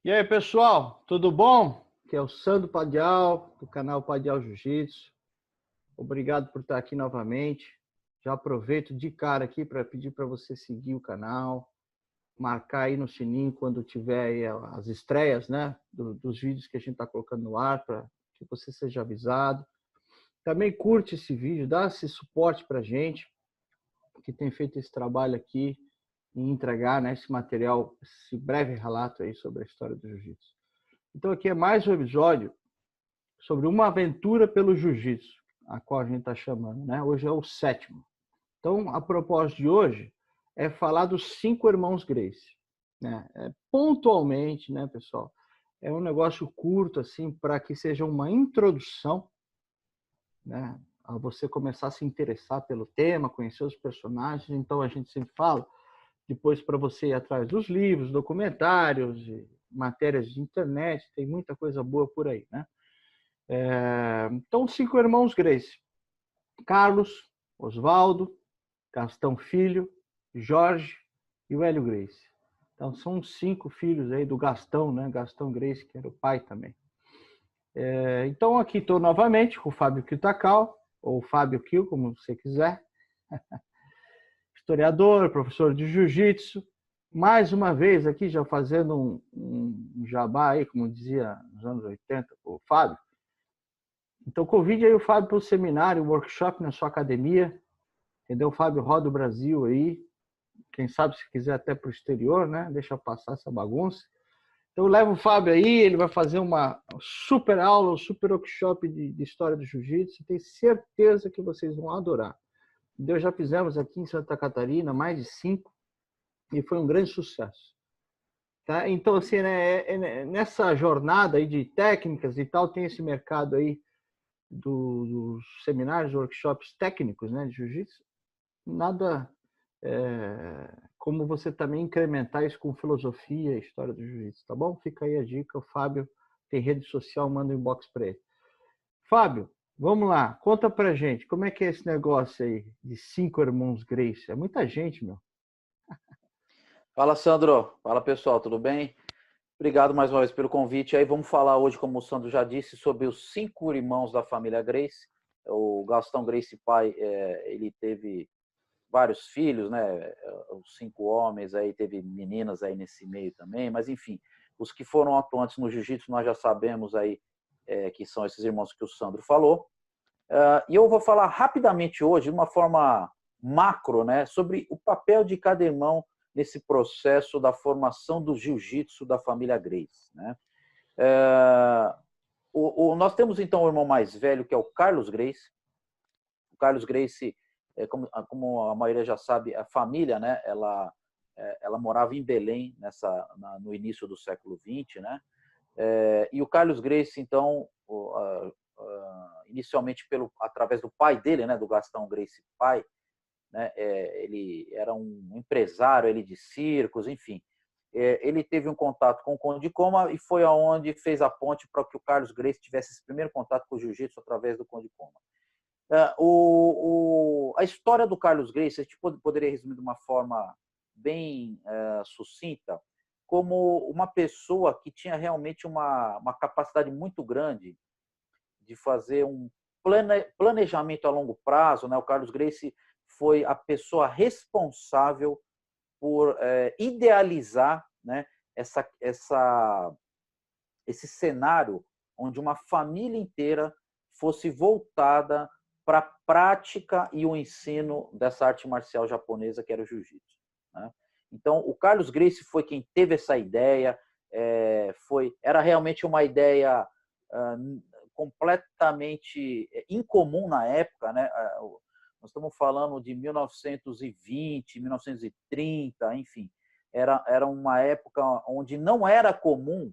E aí, pessoal, tudo bom? Aqui é o Sandro Padial, do canal Padial Jiu-Jitsu. Obrigado por estar aqui novamente. Já aproveito de cara aqui para pedir para você seguir o canal, marcar aí no sininho quando tiver aí as estreias, né, dos vídeos que a gente está colocando no ar, para que você seja avisado. Também curte esse vídeo, dá esse suporte para a gente, que tem feito esse trabalho aqui, em entregar, né, esse material, esse breve relato aí sobre a história do Jiu-Jitsu. Então aqui é mais um episódio sobre uma aventura pelo jiu-jitsu, a qual a gente está chamando, né? Hoje é o 7º. Então, a propósito de hoje é falar dos 5 irmãos Gracie, né? Pontualmente, né, pessoal? É um negócio curto, assim, para que seja uma introdução, né? A você começar a se interessar pelo tema, conhecer os personagens. Então, a gente sempre fala, depois para você ir atrás dos livros, documentários, matérias de internet, tem muita coisa boa por aí, né? Então, 5 irmãos Gracie: Carlos, Oswaldo, Gastão Filho, Jorge e o Hélio Gracie. Então, são 5 filhos aí do Gastão, né? Gastão Gracie, que era o pai também. Então, aqui estou novamente com o Fábio Kitacal, ou Fábio Kiel, como você quiser. Historiador, professor de jiu-jitsu. Mais uma vez aqui, já fazendo um jabá aí, como dizia nos anos 80, o Fábio. Então, convide aí o Fábio para o seminário, o workshop na sua academia. Entendeu? O Fábio roda o Brasil aí. Quem sabe, se quiser, até para o exterior, né? Deixa eu passar essa bagunça. Então, leva o Fábio aí, ele vai fazer uma super aula, um super workshop de história do jiu-jitsu. Tenho certeza que vocês vão adorar. Entendeu? Já fizemos aqui em Santa Catarina mais de 5 e foi um grande sucesso. Tá? Então, assim, né, nessa jornada aí de técnicas e tal, tem esse mercado aí dos seminários, workshops técnicos, né, de jiu-jitsu. Nada como você também incrementar isso com filosofia e história do jiu-jitsu, tá bom? Fica aí a dica, o Fábio tem rede social, manda um inbox para ele. Fábio, vamos lá, conta pra gente, como é que é esse negócio aí de 5 irmãos Gracie? É muita gente, meu. Fala, Sandro. Fala, pessoal, tudo bem? Obrigado mais uma vez pelo convite. Aí vamos falar hoje, como o Sandro já disse, sobre os 5 irmãos da família Gracie. O Gastão Gracie pai, ele teve vários filhos, né? Os 5 homens, aí teve meninas aí nesse meio também, mas enfim, os que foram atuantes no jiu-jitsu nós já sabemos aí que são esses irmãos que o Sandro falou. E eu vou falar rapidamente hoje, de uma forma macro, né, sobre o papel de cada irmão nesse processo da formação do jiu-jitsu da família Gracie, né? Nós temos então o irmão mais velho, que é o Carlos Gracie. O Carlos Gracie, como a maioria já sabe, a família, né, ela morava em Belém no início do século XX, né? E o Carlos Gracie, então, inicialmente através do pai dele, né, do Gastão Gracie pai, né, ele era um empresário ele de circos, enfim. Ele teve um contato com o Conde Koma e foi aonde fez a ponte para que o Carlos Gracie tivesse esse primeiro contato com o jiu-jitsu através do Conde Koma. A história do Carlos Gracie, a gente poderia resumir de uma forma bem sucinta, como uma pessoa que tinha realmente uma capacidade muito grande de fazer um planejamento a longo prazo, né? O Carlos Gracie foi a pessoa responsável por idealizar, né, esse cenário onde uma família inteira fosse voltada para a prática e o ensino dessa arte marcial japonesa que era o jiu-jitsu, né? Então, o Carlos Gracie foi quem teve essa ideia, era realmente uma ideia completamente incomum na época, né? Nós estamos falando de 1920, 1930, enfim. Era uma época onde não era comum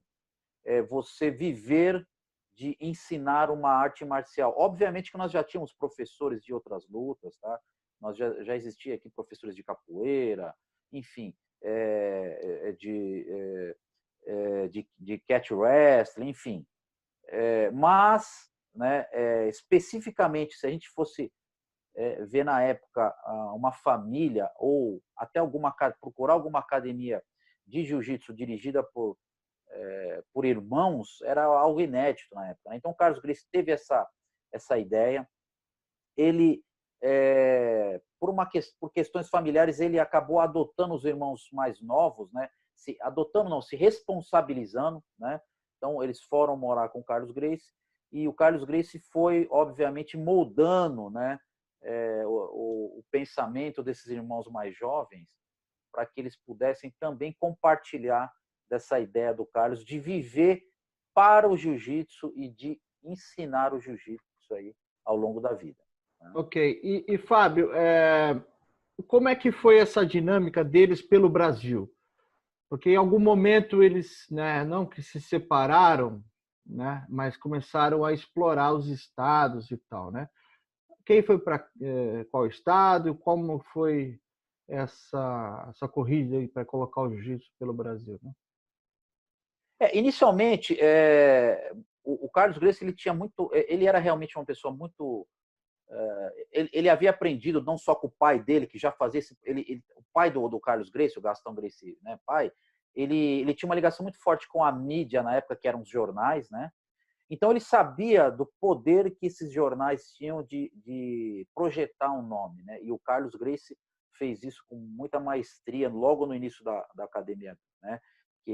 você viver de ensinar uma arte marcial. Obviamente que nós já tínhamos professores de outras lutas, tá? Nós já existia aqui professores de capoeira, enfim, de catch wrestling, enfim. Mas, né, especificamente, se a gente fosse ver na época uma família ou até procurar alguma academia de jiu-jitsu dirigida por por irmãos era algo inédito na época, né? Então, o Carlos Gracie teve essa ideia. Ele, por questões familiares, ele acabou adotando os irmãos mais novos, né? Se responsabilizando, né? Então, eles foram morar com o Carlos Gracie, e o Carlos Gracie foi, obviamente, moldando, né, o pensamento desses irmãos mais jovens para que eles pudessem também compartilhar dessa ideia do Carlos de viver para o jiu-jitsu e de ensinar o jiu-jitsu aí ao longo da vida. Ok. E Fábio, como é que foi essa dinâmica deles pelo Brasil? Porque em algum momento eles, né, não que se separaram, né, mas começaram a explorar os estados e tal, né? Quem foi para qual estado? Como foi essa corrida para colocar o jiu-jitsu pelo Brasil, né? Inicialmente, o Carlos Gracie ele era realmente uma pessoa muito. Ele havia aprendido não só com o pai dele, que já fazia o pai do Carlos Gracie, o Gastão Gracie, né, pai, ele tinha uma ligação muito forte com a mídia na época, que eram os jornais, né? Então ele sabia do poder que esses jornais tinham de projetar um nome, né? E o Carlos Gracie fez isso com muita maestria logo no início da academia, né? Que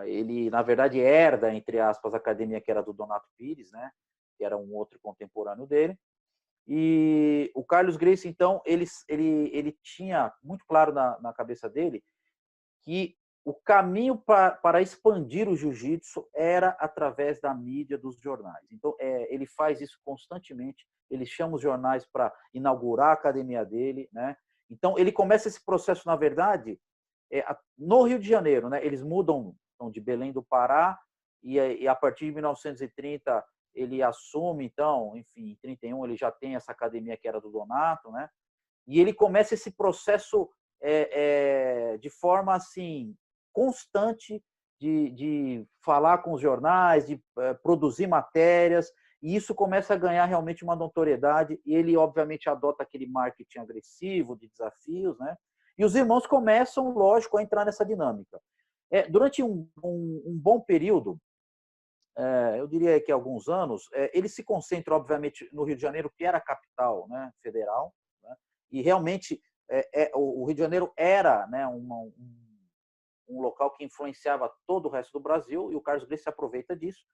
ele na verdade herda, entre aspas, a academia que era do Donato Pires, né? Que era um outro contemporâneo dele. E o Carlos Gracie, então, ele tinha muito claro na cabeça dele que o caminho para expandir o jiu-jitsu era através da mídia, dos jornais. Então, ele faz isso constantemente, ele chama os jornais para inaugurar a academia dele, né? Então, ele começa esse processo, na verdade, no Rio de Janeiro, né? Eles mudam de Belém do Pará e a partir de 1930 ele assume, então, enfim, em 31 ele já tem essa academia que era do Donato, né? E ele começa esse processo de forma assim constante de falar com os jornais, de produzir matérias, e isso começa a ganhar realmente uma notoriedade, e ele obviamente adota aquele marketing agressivo de desafios, né? E os irmãos começam, lógico, a entrar nessa dinâmica. Durante um bom período, eu diria que alguns anos, ele se concentra, obviamente, no Rio de Janeiro, que era a capital, né, federal, né? E realmente o Rio de Janeiro era, né, um local que influenciava todo o resto do Brasil, e o Carlos Gracie se aproveita disso.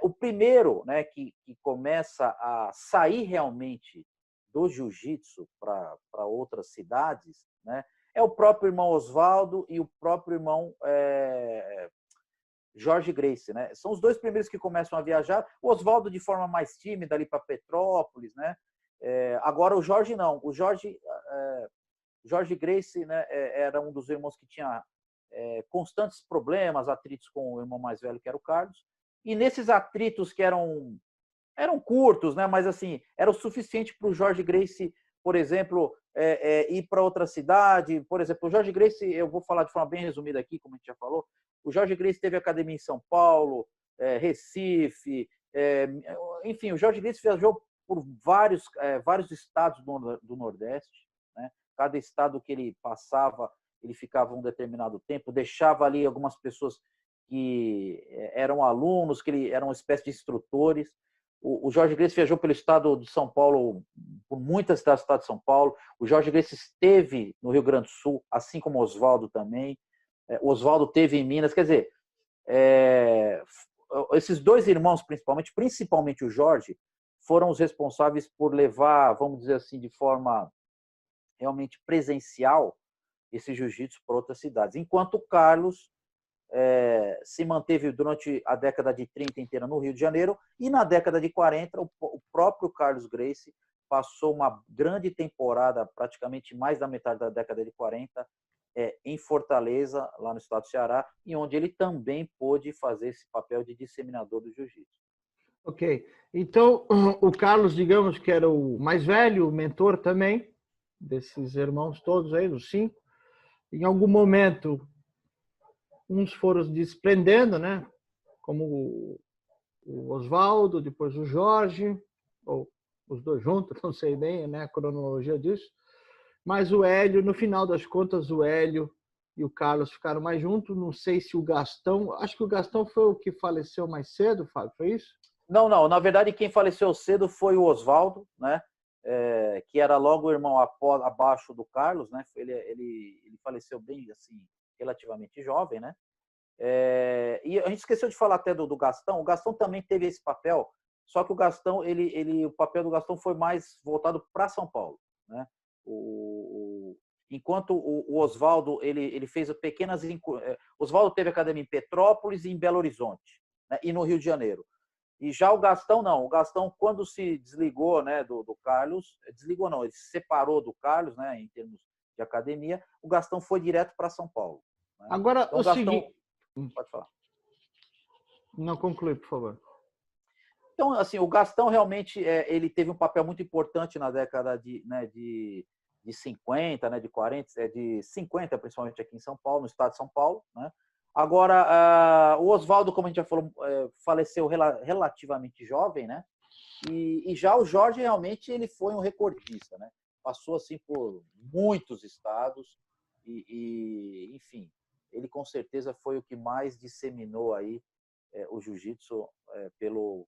O primeiro, né, que começa a sair realmente do jiu-jitsu para outras cidades, né, é o próprio irmão Oswaldo e o próprio irmão Jorge Gracie, né? São os dois primeiros que começam a viajar. O Oswaldo de forma mais tímida ali para Petrópolis, né? Agora o Jorge não. O Jorge Gracie, né, era um dos irmãos que tinha constantes problemas, atritos com o irmão mais velho, que era o Carlos. E nesses atritos que eram curtos, né? Mas assim era o suficiente para o Jorge Gracie, por exemplo, ir para outra cidade. Por exemplo, o Jorge Gracie, eu vou falar de forma bem resumida aqui, como a gente já falou. O Jorge Gracie teve academia em São Paulo, Recife, enfim, o Jorge Gracie viajou por vários estados do Nordeste, né? Cada estado que ele passava, ele ficava um determinado tempo, deixava ali algumas pessoas que eram alunos, que eram uma espécie de instrutores. O Jorge Gracie viajou pelo estado de São Paulo, por muitas cidades do estado de São Paulo. O Jorge Gracie esteve no Rio Grande do Sul, assim como o Oswaldo também. O Oswaldo teve em Minas. Quer dizer, esses dois irmãos, principalmente o Jorge, foram os responsáveis por levar, vamos dizer assim, de forma realmente presencial, esse jiu-jitsu para outras cidades. Enquanto o Carlos se manteve durante a década de 30 inteira no Rio de Janeiro, e na década de 40 o próprio Carlos Gracie passou uma grande temporada, praticamente mais da metade da década de 40, em Fortaleza, lá no estado do Ceará, e onde ele também pôde fazer esse papel de disseminador do jiu-jitsu. Ok. Então, o Carlos, digamos que era o mais velho, o mentor também, desses irmãos todos aí, dos 5. Em algum momento, uns foram se desprendendo, né? Como o Oswaldo, depois o Jorge, ou os dois juntos, não sei bem, né, a cronologia disso. Mas o Hélio, no final das contas, o Hélio e o Carlos ficaram mais juntos. Não sei se o Gastão... Acho que o Gastão foi o que faleceu mais cedo, Fábio, foi isso? Não, não. Na verdade, quem faleceu cedo foi o Oswaldo, né? Que era logo o irmão abaixo do Carlos, né? Ele faleceu bem, assim, relativamente jovem, né? E a gente esqueceu de falar até do Gastão. O Gastão também teve esse papel, só que o Gastão, o papel do Gastão foi mais voltado para São Paulo, né? Enquanto o Oswaldo ele fez pequenas. Oswaldo teve academia em Petrópolis e em Belo Horizonte, né? E no Rio de Janeiro. E já o Gastão não. O Gastão, quando se desligou, né, do Carlos, desligou não, ele se separou do Carlos, né, em termos de academia, o Gastão foi direto para São Paulo, né? Agora, Então, o Gastão, seguinte... pode falar. Não, conclui, por favor. Então, assim, o Gastão realmente ele teve um papel muito importante na década de 50, né, de 40, de 50, principalmente aqui em São Paulo, no estado de São Paulo, né? Agora, o Oswaldo, como a gente já falou, faleceu relativamente jovem, né? E já o Jorge realmente ele foi um recordista, né? Passou assim por muitos estados enfim, ele com certeza foi o que mais disseminou aí o jiu-jitsu pelo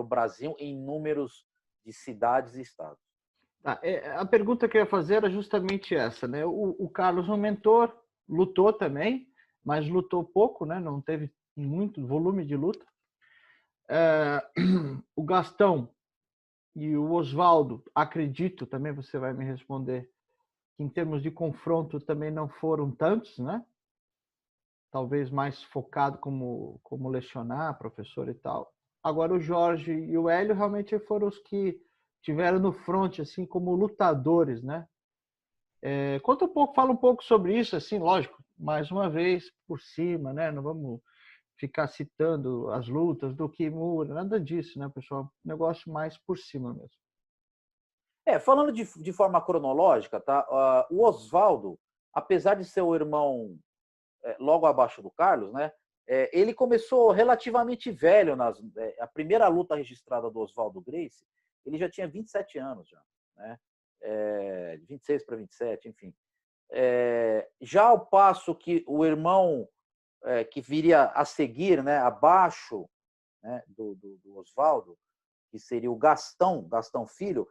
Brasil em números de cidades e estados. A pergunta que eu ia fazer era justamente essa, né? O Carlos, um mentor, lutou também, mas lutou pouco, né? Não teve muito volume de luta. O Gastão e o Oswaldo, acredito, também você vai me responder, que em termos de confronto também não foram tantos, né? Talvez mais focado como lecionar, professor e tal. Agora o Jorge e o Hélio realmente foram os que tiveram no front, assim, como lutadores, né? Conta um pouco, fala um pouco sobre isso, assim, lógico, mais uma vez por cima, né? Não vamos ficar citando as lutas do Kimura, nada disso, né, pessoal? Negócio mais por cima mesmo. Falando de forma cronológica, tá? O Oswaldo, apesar de ser o irmão logo abaixo do Carlos, né? Ele começou relativamente velho. A primeira luta registrada do Oswaldo Gracie, ele já tinha 27 anos, já, né? 26 para 27, enfim. Já ao passo que o irmão que viria a seguir, né, abaixo, né, do Oswaldo, que seria o Gastão Filho,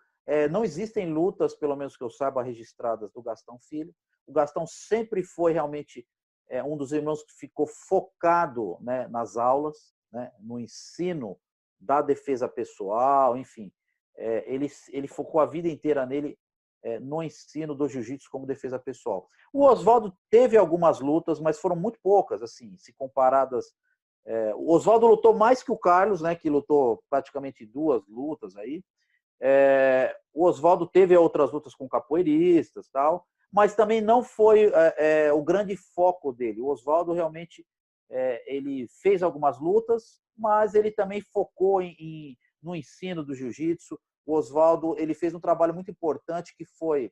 não existem lutas, pelo menos que eu saiba, registradas do Gastão Filho. O Gastão sempre foi realmente um dos irmãos que ficou focado, né, nas aulas, né, no ensino da defesa pessoal, enfim. Ele focou a vida inteira nele, no ensino do jiu-jitsu como defesa pessoal. O Oswaldo teve algumas lutas, mas foram muito poucas, assim, se comparadas. O Oswaldo lutou mais que o Carlos, né, que lutou praticamente 2 lutas aí. O Oswaldo teve outras lutas com capoeiristas, tal, mas também não foi o grande foco dele. O Oswaldo realmente ele fez algumas lutas, mas ele também focou no ensino do jiu-jitsu. O Oswaldo ele fez um trabalho muito importante que foi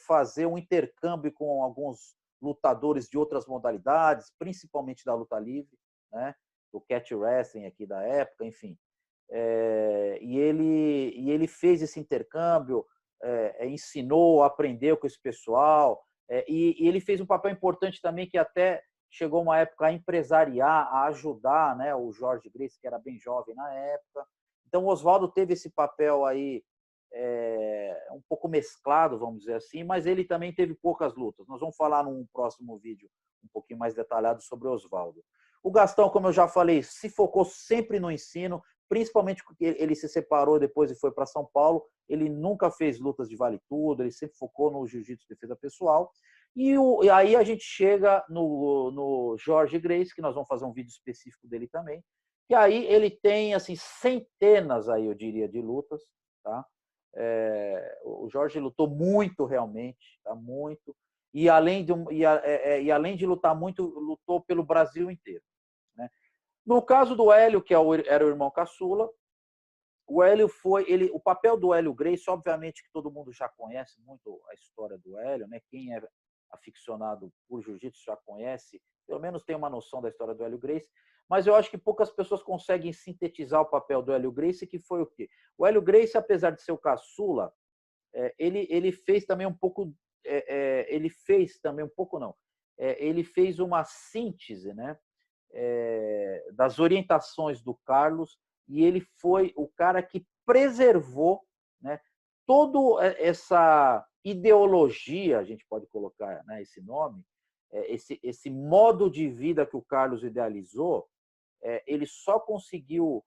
fazer um intercâmbio com alguns lutadores de outras modalidades, principalmente da luta livre, né? Do catch wrestling aqui da época, enfim. E ele fez esse intercâmbio, ensinou, aprendeu com esse pessoal, e ele fez um papel importante também que até chegou uma época a empresariar, a ajudar, né, o Jorge Gracie, que era bem jovem na época. Então o Oswaldo teve esse papel aí um pouco mesclado, vamos dizer assim, mas ele também teve poucas lutas. Nós vamos falar num próximo vídeo um pouquinho mais detalhado sobre o Oswaldo. O Gastão, como eu já falei, se focou sempre no ensino, principalmente porque ele se separou depois e foi para São Paulo. Ele nunca fez lutas de vale tudo, ele sempre focou no jiu-jitsu de defesa pessoal. E aí a gente chega no Jorge Gracie, que nós vamos fazer um vídeo específico dele também. E aí ele tem assim centenas aí, eu diria, de lutas, tá? O Jorge lutou muito realmente, tá? Muito. E além de lutar muito, lutou pelo Brasil inteiro, né? No caso do Hélio, que era o irmão caçula, o Hélio o papel do Hélio Gracie, obviamente que todo mundo já conhece muito a história do Hélio, né? Quem é aficionado por jiu-jitsu já conhece, pelo menos tem uma noção da história do Hélio Gracie, mas eu acho que poucas pessoas conseguem sintetizar o papel do Hélio Gracie, que foi o quê? O Hélio Gracie, apesar de ser o caçula, ele fez também um pouco ele fez também um pouco, não, ele fez uma síntese, né, das orientações do Carlos, e ele foi o cara que preservou, né, toda essa ideologia, a gente pode colocar, né, esse nome, esse modo de vida que o Carlos idealizou. Ele só conseguiu,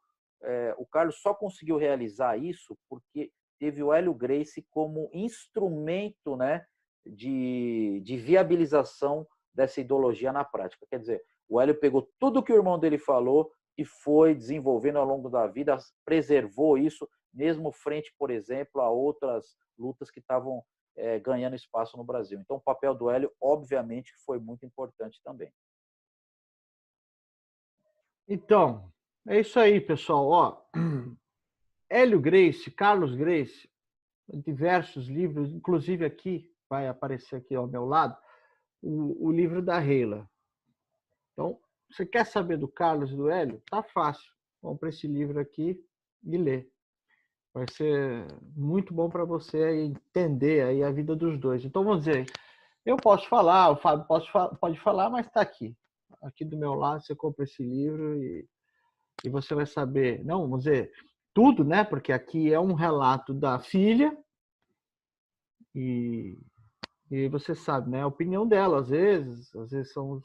o Carlos só conseguiu realizar isso porque teve o Hélio Gracie como instrumento, né, de viabilização dessa ideologia na prática. Quer dizer, o Hélio pegou tudo que o irmão dele falou e foi desenvolvendo ao longo da vida, preservou isso, mesmo frente, por exemplo, a outras lutas que estavam ganhando espaço no Brasil. Então, o papel do Hélio, obviamente, foi muito importante também. Então, é isso aí, pessoal. Ó, Hélio Gracie, Carlos Gracie, diversos livros, inclusive aqui, vai aparecer aqui ao meu lado, o livro da Reila. Então, você quer saber do Carlos e do Hélio? Tá fácil. Compre esse livro aqui e lê. Vai ser muito bom para você entender aí a vida dos dois. Então, vamos dizer, eu posso falar, o Fábio pode falar, mas está aqui. Aqui do meu lado, você compra esse livro e você vai saber, não, vamos dizer, tudo, né? Porque aqui é um relato da filha e você sabe, né? A opinião dela, às vezes são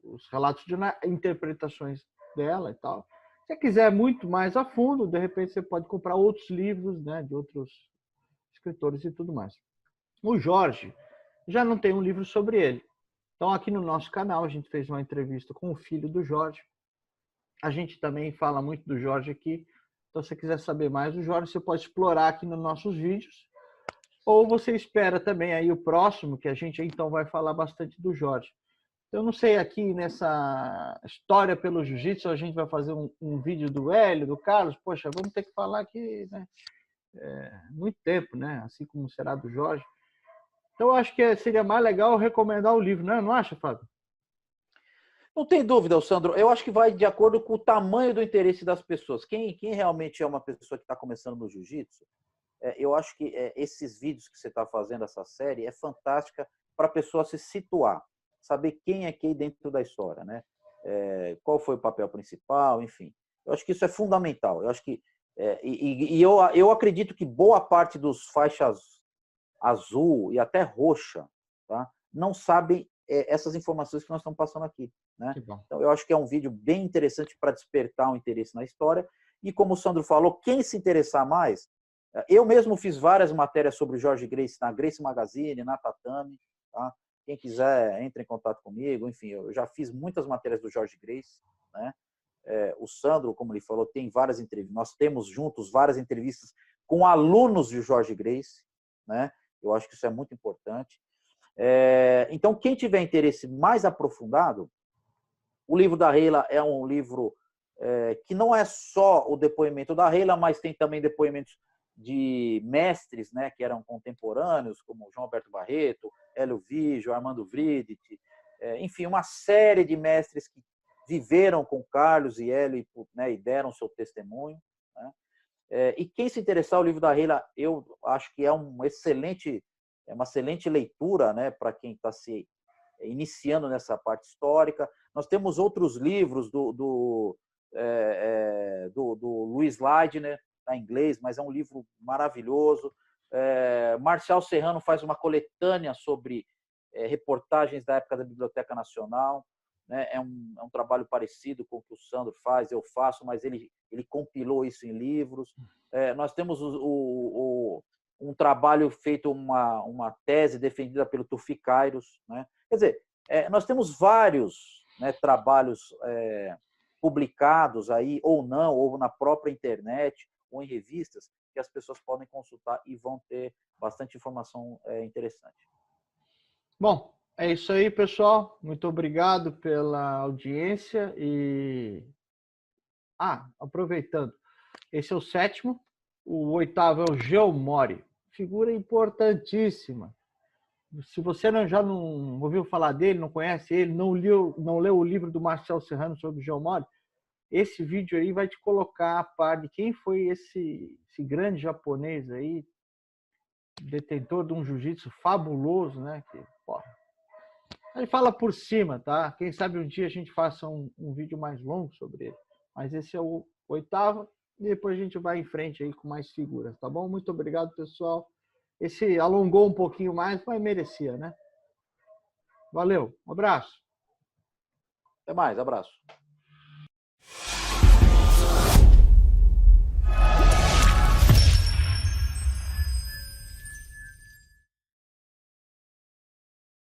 os relatos de interpretações dela e tal. Se você quiser muito mais a fundo, de repente você pode comprar outros livros, né? De outros escritores e tudo mais. O Jorge já não tem um livro sobre ele. Então, aqui no nosso canal, a gente fez uma entrevista com o filho do Jorge. A gente também fala muito do Jorge aqui. Então, se você quiser saber mais do Jorge, você pode explorar aqui nos nossos vídeos. Ou você espera também aí o próximo, que a gente então vai falar bastante do Jorge. Eu não sei, aqui nessa história pelo jiu-jitsu, a gente vai fazer um vídeo do Hélio, do Carlos. Poxa, vamos ter que falar aqui, né? Muito tempo, né? Assim como será do Jorge. Então, eu acho que seria mais legal recomendar o livro, né? Não acha, Fábio? Não tem dúvida, Sandro. Eu acho que vai de acordo com o tamanho do interesse das pessoas. Quem realmente é uma pessoa que está começando no jiu-jitsu, eu acho que esses vídeos que você está fazendo, essa série, é fantástica para a pessoa se situar, saber quem é quem dentro da história, né? Qual foi o papel principal, enfim. Eu acho que isso é fundamental. Eu acho que eu acredito que boa parte dos faixas azul e até roxa, tá, não sabem essas informações que nós estamos passando aqui, né? Então, eu acho que é um vídeo bem interessante para despertar um interesse na história. E como o Sandro falou, quem se interessar mais, eu mesmo fiz várias matérias sobre o Jorge Gracie na Gracie Magazine, na Tatame, tá? Quem quiser, entre em contato comigo. Enfim, eu já fiz muitas matérias do Jorge Gracie, né? O Sandro, como ele falou, tem várias entrevistas. Nós temos juntos várias entrevistas com alunos de Jorge Gracie, né? Eu acho que isso é muito importante. Então, quem tiver interesse mais aprofundado, o livro da Reila é um livro que não é só o depoimento da Reila, mas tem também depoimentos de mestres, né, que eram contemporâneos, como João Alberto Barreto, Hélio Vigio, Armando Vridt, enfim, uma série de mestres que viveram com Carlos e Hélio, né, e deram seu testemunho, né? E quem se interessar, o livro da Reila, eu acho que é uma excelente leitura, né, para quem está se iniciando nessa parte histórica. Nós temos outros livros do Luiz Leidner, está em inglês, mas é um livro maravilhoso. Marcial Serrano faz uma coletânea sobre reportagens da época da Biblioteca Nacional. Né? É um trabalho parecido com o que o Sandro faz, eu faço, mas ele compilou isso em livros. Nós temos um trabalho feito, uma tese defendida pelo Tufi Kairos, né? Quer dizer, nós temos vários, né, trabalhos publicados aí, ou não, ou na própria internet, ou em revistas, que as pessoas podem consultar e vão ter bastante informação interessante. Bom, é isso aí, pessoal. Muito obrigado pela audiência e... aproveitando, esse é o 7º, o 8º é o Geo Mori, figura importantíssima. Se você já não ouviu falar dele, não conhece ele, não leu o livro do Marcel Serrano sobre o Geo Mori, esse vídeo aí vai te colocar a par de quem foi esse grande japonês aí, detentor de um jiu-jitsu fabuloso, né? Que, porra, ele fala por cima, tá? Quem sabe um dia a gente faça um vídeo mais longo sobre ele. Mas esse é o 8º e depois a gente vai em frente aí com mais figuras, tá bom? Muito obrigado, pessoal. Esse alongou um pouquinho mais, mas merecia, né? Valeu, um abraço. Até mais, abraço.